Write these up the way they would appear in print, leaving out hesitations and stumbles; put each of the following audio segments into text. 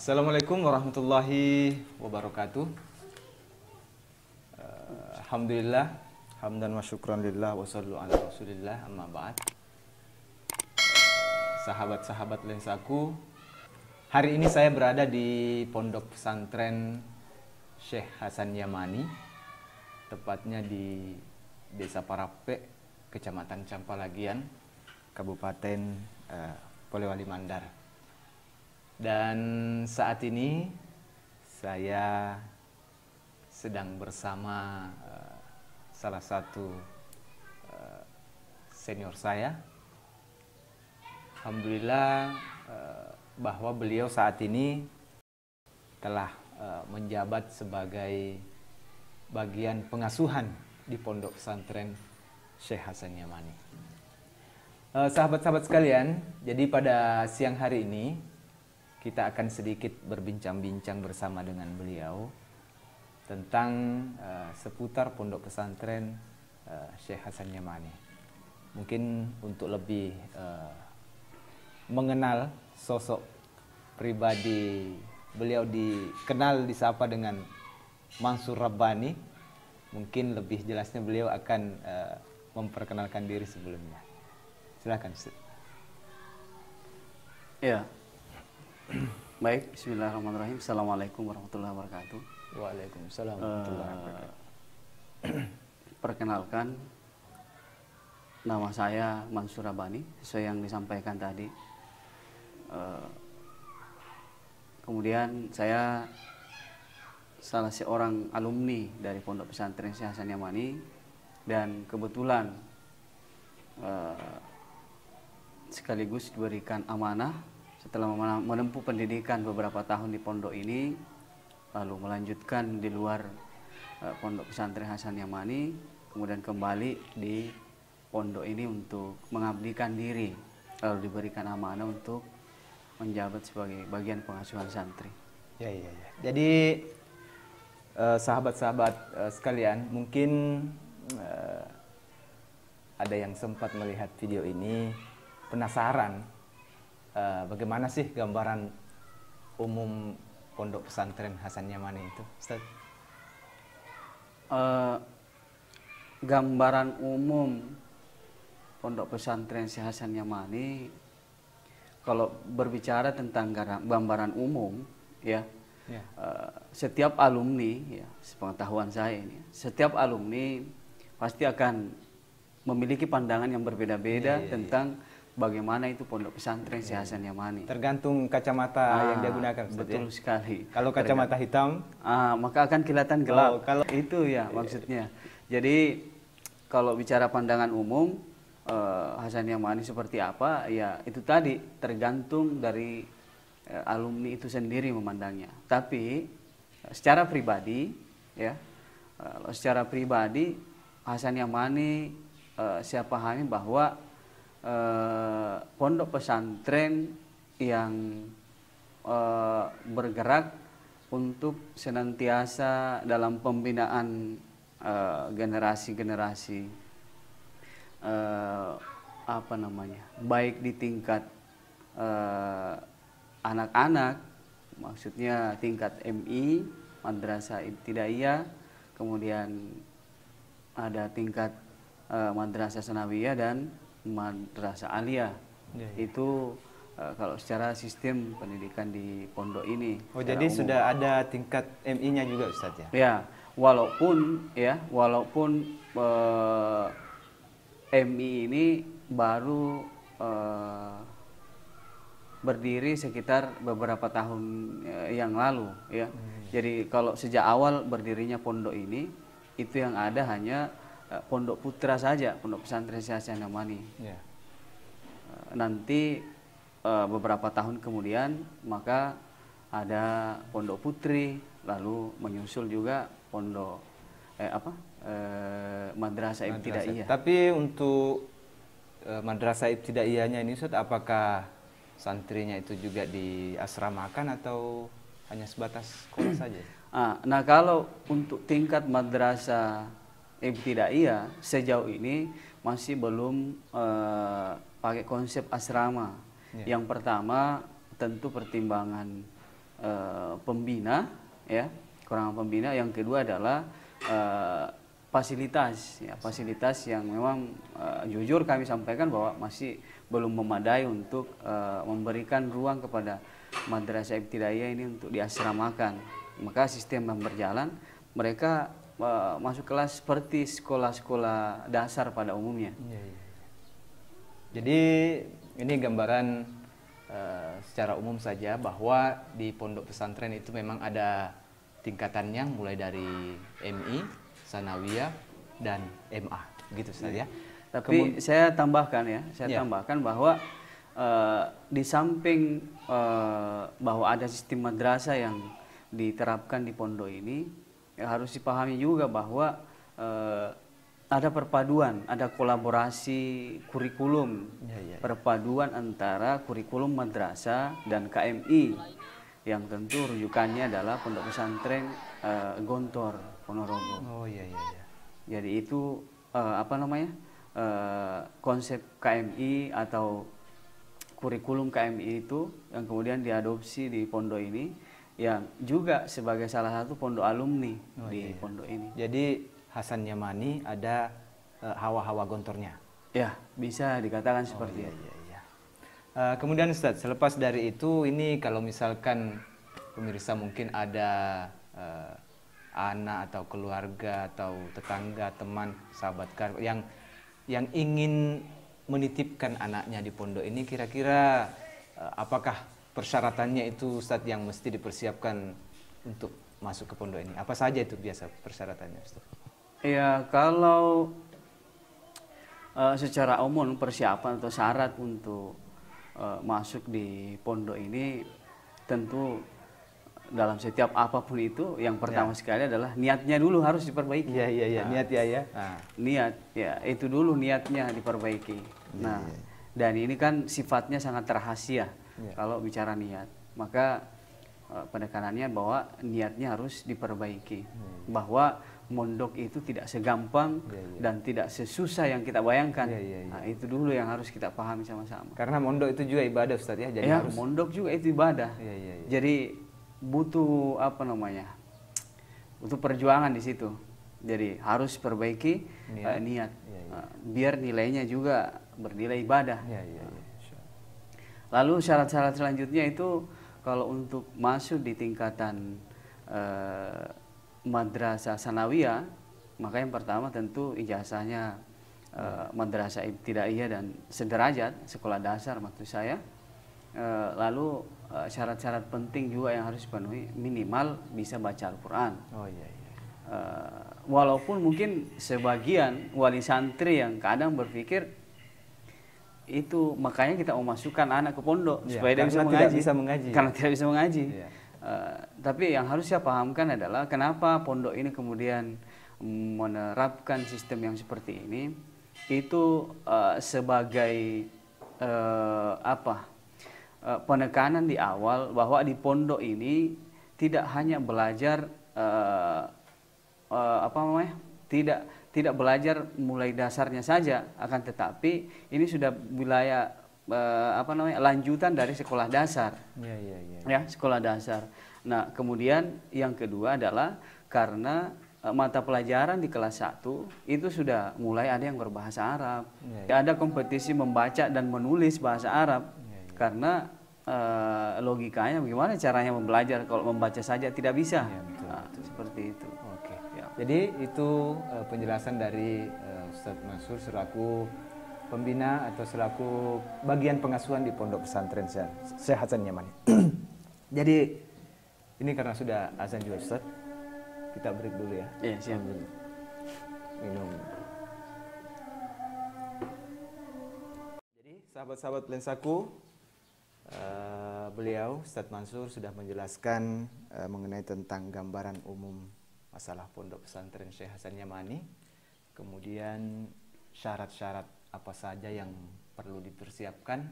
Assalamualaikum warahmatullahi wabarakatuh. Alhamdulillah, hamdan wa syukran lillah wa sallu ala rasulillah, amma ba'd. Sahabat-sahabat lensaku, hari ini saya berada di Pondok Pesantren Syekh Hasan Yamani, tepatnya di Desa Parape, Kecamatan Campalagian, Kabupaten Polewali Mandar. Dan saat ini saya sedang bersama salah satu senior saya. Alhamdulillah bahwa beliau saat ini telah menjabat sebagai bagian pengasuhan di Pondok Pesantren Syekh Hasan Yamani. Sahabat-sahabat sekalian, jadi pada siang hari ini kita akan sedikit berbincang-bincang bersama dengan beliau tentang seputar Pondok Pesantren Syekh Hasan Yamani. Mungkin untuk lebih mengenal sosok pribadi beliau, dikenal disapa dengan Mansur Rabbani, mungkin lebih jelasnya beliau akan memperkenalkan diri sebelumnya. Silakan, Ustaz. Ya. Baik, bismillahirrahmanirrahim. Assalamualaikum warahmatullahi wabarakatuh. Waalaikumsalam warahmatullahi wabarakatuh. Perkenalkan, nama saya Mansur Rabbani, sesuai yang disampaikan tadi. Kemudian saya salah seorang alumni dari Pondok Pesantren Syekh Hasan Yamani, dan kebetulan sekaligus diberikan amanah setelah menempuh pendidikan beberapa tahun di pondok ini, lalu melanjutkan di luar Pondok Pesantren Hasan Yamani, kemudian kembali di pondok ini untuk mengabdikan diri, lalu diberikan amanah untuk menjabat sebagai bagian pengasuhan santri. Ya. Jadi sahabat-sahabat sekalian, mungkin ada yang sempat melihat video ini penasaran bagaimana sih gambaran umum Pondok Pesantren Hasan Yamani itu, Ustaz? Gambaran umum Pondok Pesantren Syekh Hasan Yamani, kalau berbicara tentang gambaran umum, ya. Setiap alumni, ya, sepengetahuan saya ini, setiap alumni pasti akan memiliki pandangan yang berbeda-beda tentang bagaimana itu Pondok Pesantren Syekh Hasan Yamani. Tergantung kacamata yang dia gunakan, Ustaz, betul sekali. Kalau kacamata hitam, maka akan kelihatan gelap. kalau itu ya maksudnya. Jadi kalau bicara pandangan umum Hasan Yamani seperti apa, ya itu tadi tergantung dari alumni itu sendiri memandangnya. Tapi secara pribadi, ya, secara pribadi Hasan Yamani saya pahami bahwa pondok pesantren yang bergerak untuk senantiasa dalam pembinaan generasi-generasi baik di tingkat anak-anak, maksudnya tingkat MI, Madrasah Ibtidaiyah, kemudian ada tingkat Madrasah Sanawiyah dan Madrasah Aliyah. Itu kalau secara sistem pendidikan di pondok ini. Oh, jadi umum sudah ada tingkat MI-nya juga, Ustaz, ya? Ya, walaupun MI ini baru berdiri sekitar beberapa tahun yang lalu, ya. Jadi kalau sejak awal berdirinya pondok ini, itu yang ada hanya pondok putra saja, Pondok Pesantren Syekh Hasan Yamani. Nanti beberapa tahun kemudian maka ada pondok putri, lalu menyusul juga pondok Madrasah Ibtidaiyah. Tapi untuk Madrasah Ibtidaiyahnya ini, Ustaz, apakah santrinya itu juga diasramakan atau hanya sebatas sekolah saja? Nah, kalau untuk tingkat Madrasah Ibtidaiyah sejauh ini masih belum pakai konsep asrama. Yang pertama tentu pertimbangan pembina, ya, kekurangan pembina. Yang kedua adalah fasilitas, ya, fasilitas yang memang jujur kami sampaikan bahwa masih belum memadai untuk memberikan ruang kepada madrasah ibtidaiyah ini untuk diasramakan. Maka sistem yang berjalan, mereka masuk kelas seperti sekolah-sekolah dasar pada umumnya. Jadi ini gambaran secara umum saja bahwa di pondok pesantren itu memang ada tingkatannya mulai dari MI, Sanawiyah, dan MA, gitu saja. Tapi saya tambahkan tambahkan bahwa di samping bahwa ada sistem madrasah yang diterapkan di pondok ini, ya harus dipahami juga bahwa ada perpaduan, ada kolaborasi kurikulum, perpaduan antara kurikulum madrasah dan KMI, yang tentu rujukannya adalah Pondok Pesantren Gontor Ponorogo. Jadi itu konsep KMI atau kurikulum KMI itu yang kemudian diadopsi di pondok ini, yang juga sebagai salah satu pondok alumni pondok ini. Jadi Hasan Yamani ada hawa-hawa gontornya. Ya, bisa dikatakan seperti itu. Kemudian Ustadz, selepas dari itu, ini kalau misalkan pemirsa mungkin ada anak atau keluarga atau tetangga, teman, sahabat karib yang ingin menitipkan anaknya di pondok ini, kira-kira apakah persyaratannya itu Ustadz yang mesti dipersiapkan untuk masuk ke pondok ini? Apa saja itu biasa persyaratannya Ustadz? Ya, kalau secara umum persiapan atau syarat untuk masuk di pondok ini, tentu dalam setiap apapun itu yang pertama sekali adalah niatnya dulu harus diperbaiki. Niat ya. Niat, ya itu dulu niatnya diperbaiki. Dan ini kan sifatnya sangat rahasia kalau bicara niat. Maka penekanannya bahwa niatnya harus diperbaiki. Bahwa mondok itu tidak segampang dan tidak sesusah yang kita bayangkan. Nah, itu dulu yang harus kita pahami sama-sama. Karena mondok itu juga ibadah Ustaz ya. Jadi harus mondok juga itu ibadah. Jadi butuh butuh perjuangan di situ. Jadi harus perbaiki niat. Biar nilainya juga bernilai ibadah. Lalu syarat-syarat selanjutnya itu kalau untuk masuk di tingkatan madrasah sanawiyah, maka yang pertama tentu ijazahnya madrasah ibtidaiyah dan sederajat, sekolah dasar maksud saya. Lalu syarat-syarat penting juga yang harus dipenuhi, minimal bisa baca Al-Quran. Walaupun mungkin sebagian wali santri yang kadang berpikir itu makanya kita mau masukkan anak ke pondok supaya dia bisa mengaji, karena tidak bisa mengaji. Tapi yang harus saya pahamkan adalah kenapa pondok ini kemudian menerapkan sistem yang seperti ini, itu sebagai penekanan di awal bahwa di pondok ini tidak hanya belajar tidak belajar mulai dasarnya saja, akan tetapi ini sudah wilayah lanjutan dari sekolah dasar. Ya, sekolah dasar. Nah, kemudian yang kedua adalah karena mata pelajaran di kelas 1 itu sudah mulai ada yang berbahasa Arab. Ada kompetisi membaca dan menulis bahasa Arab. Karena logikanya bagaimana caranya belajar kalau membaca saja tidak bisa. Seperti itu. Jadi itu penjelasan dari Ustadz Mansur selaku pembina atau selaku bagian pengasuhan di Pondok Pesantren Syekh Hasan Yamani. Jadi ini karena sudah azan juga Ustadz, kita break dulu ya. Iya, siap. Minum. Jadi sahabat-sahabat lensaku, beliau Ustadz Mansur sudah menjelaskan mengenai tentang gambaran umum masalah Pondok Pesantren Syekh Hasan Yamani, kemudian syarat-syarat apa saja yang perlu dipersiapkan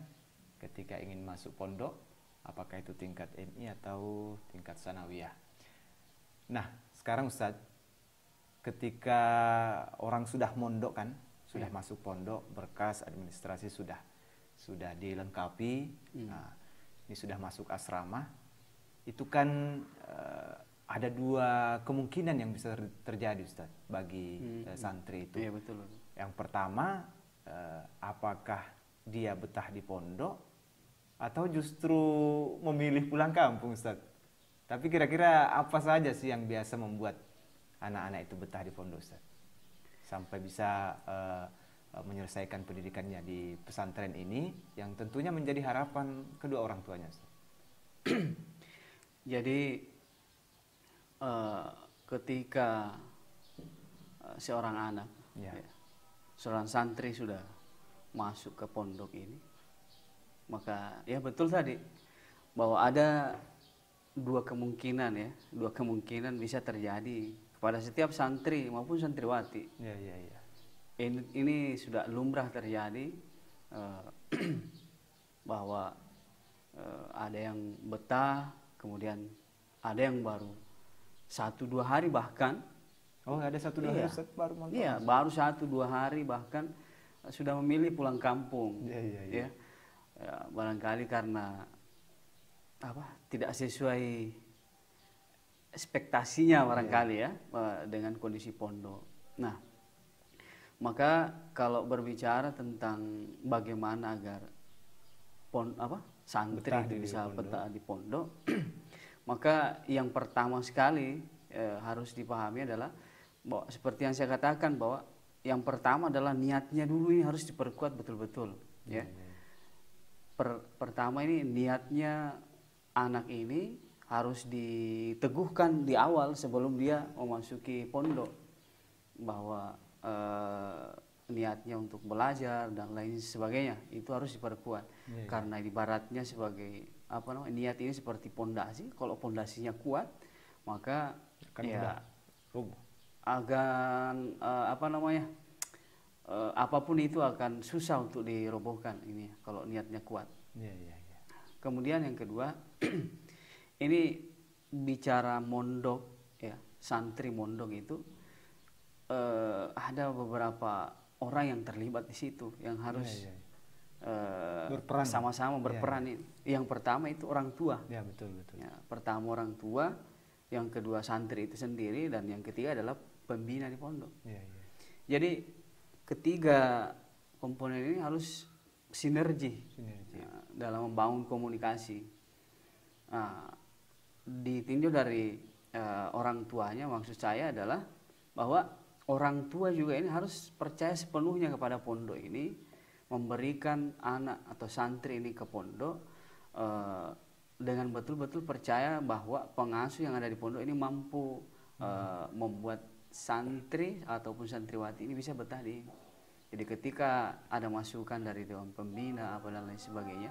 ketika ingin masuk pondok, apakah itu tingkat MI atau tingkat sanawiyah. Nah, sekarang Ustadz, ketika orang sudah mondok kan, sudah masuk pondok, berkas administrasi sudah dilengkapi, nah, ini sudah masuk asrama. itu kan ada dua kemungkinan yang bisa terjadi, Ustaz, bagi santri itu. Iya, betul. Yang pertama, apakah dia betah di pondok atau justru memilih pulang kampung, Ustaz? Tapi kira-kira apa saja sih yang biasa membuat anak-anak itu betah di pondok, Ustaz? Sampai bisa menyelesaikan pendidikannya di pesantren ini yang tentunya menjadi harapan kedua orang tuanya, Ustaz. Jadi ketika seorang anak, seorang santri sudah masuk ke pondok ini, maka ya betul tadi bahwa ada dua kemungkinan bisa terjadi kepada setiap santri maupun santriwati. Ini sudah lumrah terjadi, bahwa ada yang betah, kemudian ada yang baru 1-2 hari bahkan. Oh, ada 1-2 hari baru mau. Iya, baru 1-2 hari bahkan sudah memilih pulang kampung. Ya, barangkali karena tidak sesuai ekspektasinya barangkali ya dengan kondisi pondok. Nah, maka kalau berbicara tentang bagaimana agar santri itu bisa betah di pondok, maka yang pertama sekali harus dipahami adalah bahwa seperti yang saya katakan, bahwa yang pertama adalah niatnya dulu ini harus diperkuat betul-betul. Ya. Pertama ini niatnya anak ini harus diteguhkan di awal sebelum dia memasuki pondok, bahwa niatnya untuk belajar dan lain sebagainya itu harus diperkuat. Karena ibaratnya sebagai niat ini seperti pondasi. Kalau pondasinya kuat, maka akan apapun itu akan susah untuk dirobohkan ini kalau niatnya kuat. Kemudian yang kedua, ini bicara mondok ya, santri mondok itu ada beberapa orang yang terlibat di situ yang harus berperan, sama-sama berperan. Ini yang pertama itu orang tua. Betul. Ya, pertama orang tua, yang kedua santri itu sendiri, dan yang ketiga adalah pembina di pondok. Jadi ketiga komponen ini harus sinergi. Dalam membangun komunikasi. Ditinjau dari orang tuanya, maksud saya adalah bahwa orang tua juga ini harus percaya sepenuhnya kepada pondok ini, memberikan anak atau santri ini ke pondok dengan betul-betul percaya bahwa pengasuh yang ada di pondok ini mampu membuat santri ataupun santriwati ini bisa betah di. Jadi ketika ada masukan dari dewan pembina dan lain sebagainya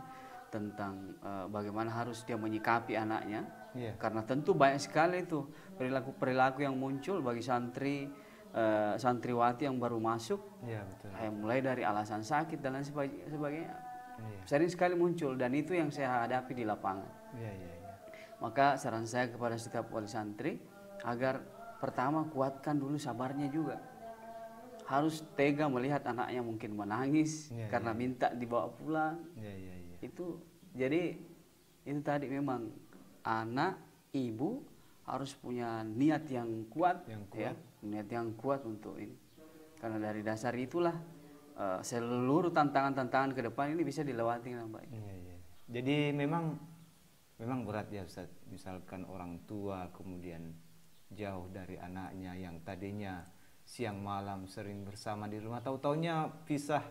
tentang bagaimana harus dia menyikapi anaknya, karena tentu banyak sekali itu perilaku yang muncul bagi santriwati yang baru masuk, mulai dari alasan sakit dan lain sebagainya, sering sekali muncul, dan itu yang saya hadapi di lapangan. Maka saran saya kepada setiap wali santri agar pertama kuatkan dulu sabarnya juga, harus tega melihat anaknya mungkin menangis karena minta dibawa pulang. Itu jadi itu tadi memang anak ibu harus punya niat yang kuat. Ya, niat yang kuat untuk ini, karena dari dasar itulah seluruh tantangan-tantangan ke depan ini bisa dilewati dengan baik. Jadi memang berat ya Ustaz, misalkan orang tua kemudian jauh dari anaknya yang tadinya siang malam sering bersama di rumah, tahu-taunya pisah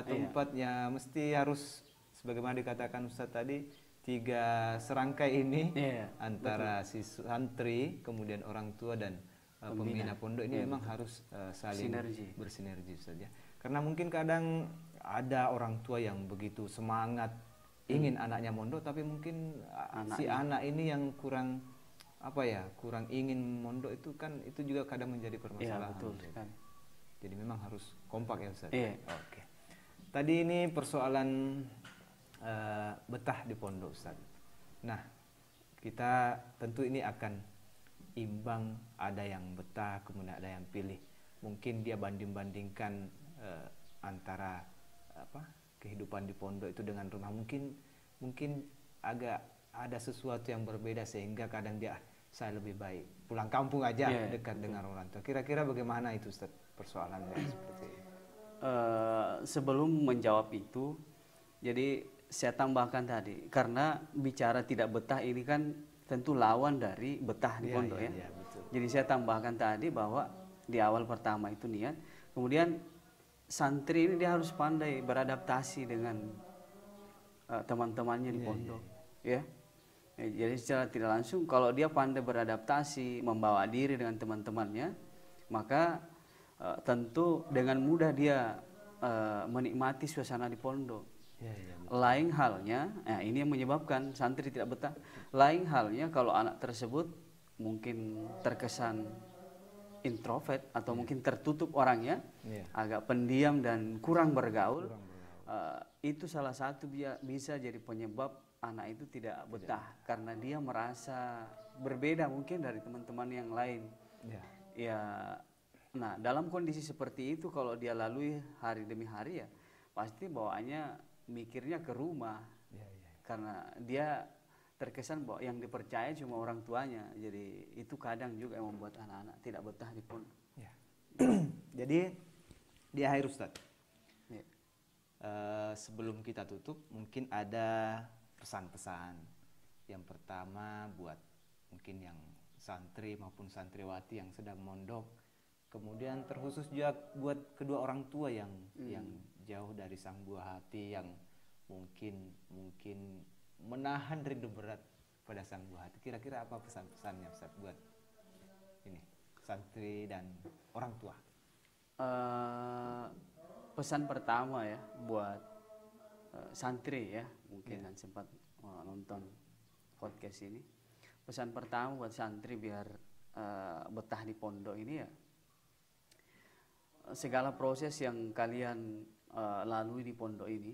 tempatnya, mesti harus sebagaimana dikatakan Ustaz tadi, 3 serangkai ini antara si santri, kemudian orang tua dan pembina pondok ini memang harus saling bersinergi saja. Karena mungkin kadang ada orang tua yang begitu semangat ingin anaknya mondok, tapi mungkin si anak ini yang kurang ingin mondok, itu kan itu juga kadang menjadi permasalahan. Betul. Jadi memang harus kompak ya Ustaz. Oke. Tadi ini persoalan betah di pondok Ustaz. Nah, kita tentu ini akan imbang, ada yang betah kemudian ada yang pilih. Mungkin dia banding-bandingkan antara kehidupan di pondok itu dengan rumah, mungkin agak ada sesuatu yang berbeda sehingga kadang dia saya lebih baik pulang kampung aja dekat dengan orang tua. Kira-kira bagaimana itu Ustaz persoalannya seperti itu? Sebelum menjawab itu, jadi saya tambahkan tadi, karena bicara tidak betah ini kan tentu lawan dari betah di pondok ya. Betul. Jadi saya tambahkan tadi bahwa di awal pertama itu niat, kemudian santri ini dia harus pandai beradaptasi dengan teman-temannya di pondok, ya. Jadi secara tidak langsung kalau dia pandai beradaptasi, membawa diri dengan teman-temannya, maka tentu dengan mudah dia menikmati suasana di pondok. Lain halnya, ini yang menyebabkan santri tidak betah. Lain halnya kalau anak tersebut mungkin terkesan introvert atau mungkin tertutup orangnya, agak pendiam dan kurang bergaul. Itu salah satu bisa jadi penyebab anak itu tidak betah karena dia merasa berbeda mungkin dari teman-teman yang lain. Nah, dalam kondisi seperti itu kalau dia lalui hari demi hari ya pasti bawaannya mikirnya ke rumah. Karena dia terkesan bahwa yang dipercaya cuma orang tuanya. Jadi itu kadang juga yang membuat anak-anak tidak betah di pondok. Jadi di akhir Ustaz, sebelum kita tutup mungkin ada pesan-pesan. Yang pertama buat mungkin yang santri maupun santriwati yang sedang mondok, kemudian terkhusus juga buat kedua orang tua yang jauh dari sang buah hati, yang mungkin menahan rindu berat pada sang buah hati. Kira-kira apa pesan-pesannya Ustaz buat ini santri dan orang tua? Pesan pertama ya buat santri ya, mungkin yang sempat nonton podcast ini. Pesan pertama buat santri biar betah di pondok ini ya, segala proses yang kalian lalui di pondok ini,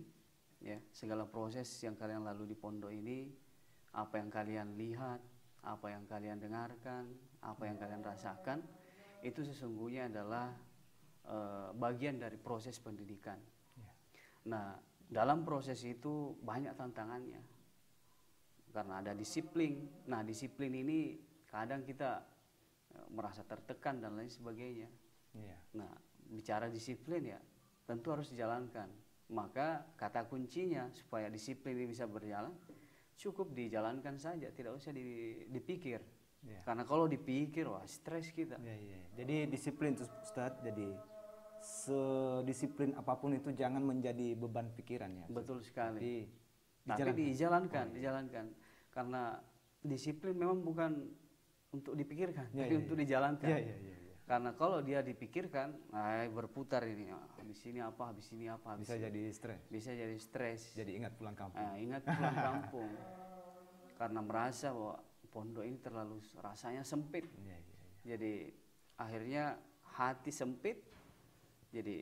ya, segala proses yang kalian lalui di pondok ini, apa yang kalian lihat, apa yang kalian dengarkan, apa yang kalian rasakan, itu sesungguhnya adalah bagian dari proses pendidikan. Nah, dalam proses itu banyak tantangannya karena ada disiplin. Nah, disiplin ini kadang kita merasa tertekan dan lain sebagainya. Nah, bicara disiplin ya tentu harus dijalankan. Maka kata kuncinya supaya disiplin ini bisa berjalan, cukup dijalankan saja, tidak usah dipikir. Karena kalau dipikir, wah stres kita. Jadi disiplin itu Ustaz, jadi sedisiplin apapun itu jangan menjadi beban pikiran ya. Betul sekali. Tapi dijalankan. Karena disiplin memang bukan untuk dipikirkan, tapi untuk dijalankan. Karena kalau dia dipikirkan, berputar ini, habis ini apa, bisa jadi stres. Bisa jadi stres. Jadi ingat pulang kampung. Ingat pulang kampung. Karena merasa bahwa pondok ini terlalu rasanya sempit. Jadi akhirnya hati sempit. Jadi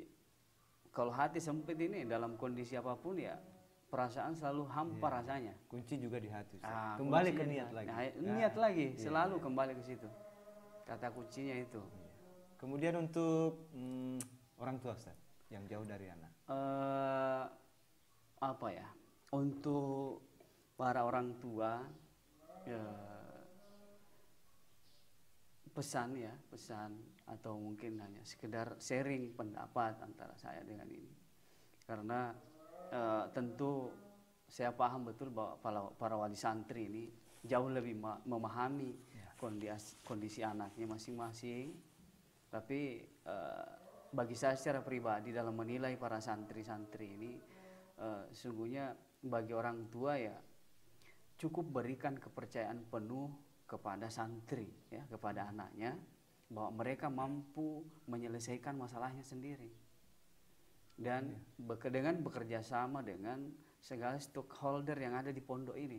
kalau hati sempit ini dalam kondisi apapun ya perasaan selalu hampa rasanya. Kunci juga di hati. Kembali ke niat lagi. Niat lagi, selalu kembali ke situ. Kata kuncinya itu. Kemudian untuk orang tua Ustaz yang jauh dari anak. Apa ya? Untuk para orang tua pesan atau mungkin hanya sekedar sharing pendapat antara saya dengan ini, karena tentu saya paham betul bahwa para wali santri ini jauh lebih memahami kondisi anaknya masing-masing. Tapi bagi saya secara pribadi dalam menilai para santri-santri ini, sungguhnya bagi orang tua ya cukup berikan kepercayaan penuh kepada santri, ya, kepada anaknya, bahwa mereka mampu menyelesaikan masalahnya sendiri dan dengan bekerja sama dengan segala stakeholder yang ada di pondok ini.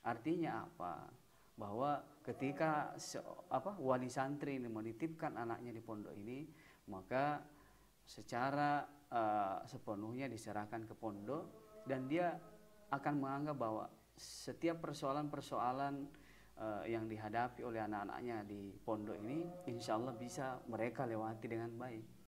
Artinya apa? Bahwa ketika wali santri ini menitipkan anaknya di pondok ini, maka secara sepenuhnya diserahkan ke pondok, dan dia akan menganggap bahwa setiap persoalan-persoalan yang dihadapi oleh anak-anaknya di pondok ini insya Allah bisa mereka lewati dengan baik.